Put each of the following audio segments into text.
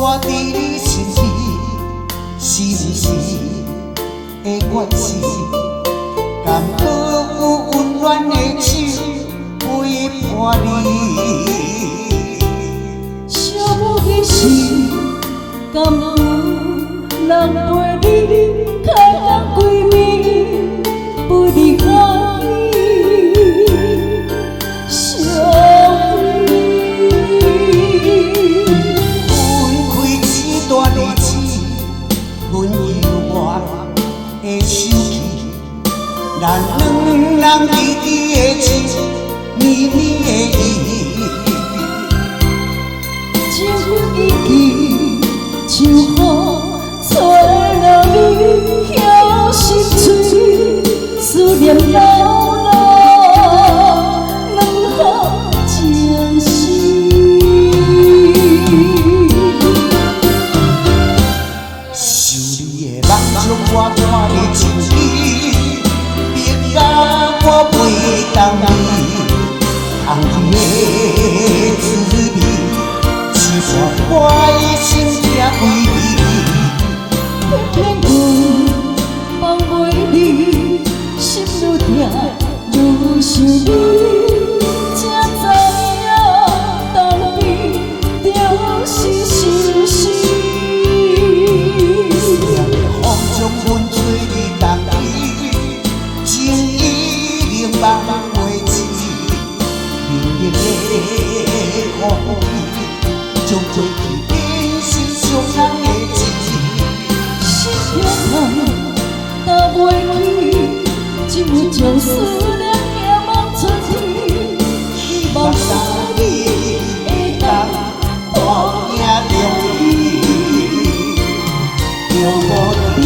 住伫你身边，是毋是会关系？敢可有温暖的手陪伴你？寂寞的时，敢有人陪你开工归暝，陪你欢喜相依。分开一段日子，阮犹原会想起咱两人依依的情，绵绵的意。情已经像雨吹落你晓心碎，思念流落两行情丝。想你的梦中，我看你情意，别甲我陪同你，空气的滋味，是煞我的心痛归你。偏偏阮放袂你，心愈痛愈想你，才知影当边就是相思。风中阮吹你当伊，情意凝望袂止，冷冷的空气，将过去变成伤人的字。心痛打袂起，只有将思念寄望出天，希望相你会当我行中意，着无你。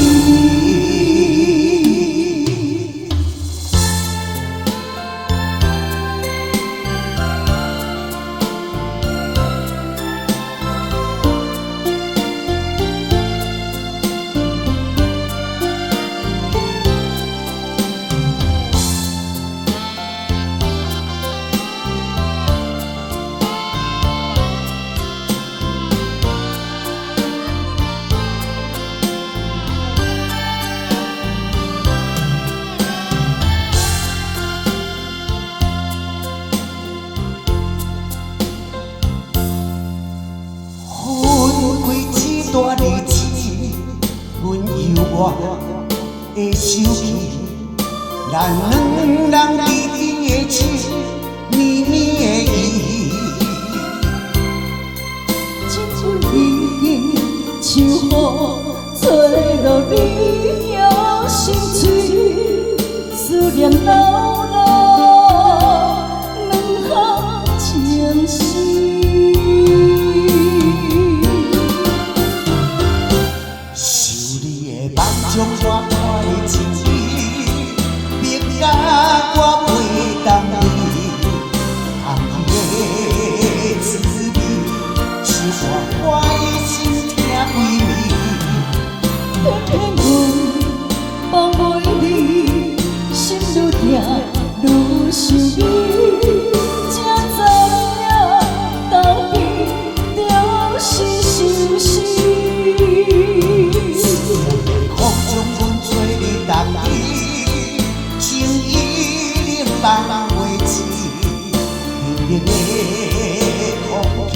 段日子，阮犹原会想起咱两人依依的情，绵绵的意。这阵已经像雨吹落你晓心碎，思念流落两行情丝。梦中我看你情意，别甲我陪同你，空气的滋味，是煞我的心痛归暝。偏偏阮放袂你，心愈痛愈想你，才知影当边就是相思。风中阮吹你当伊，情意凝望袂止，冷冷的空气，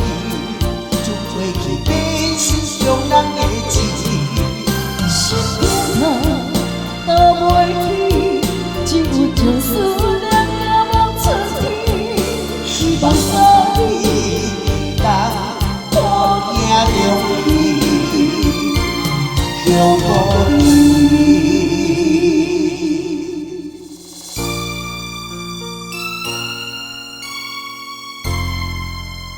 就过去变成伤人的字。心痛打袂起，只有将思念寄望出天，希望相你当我行中意，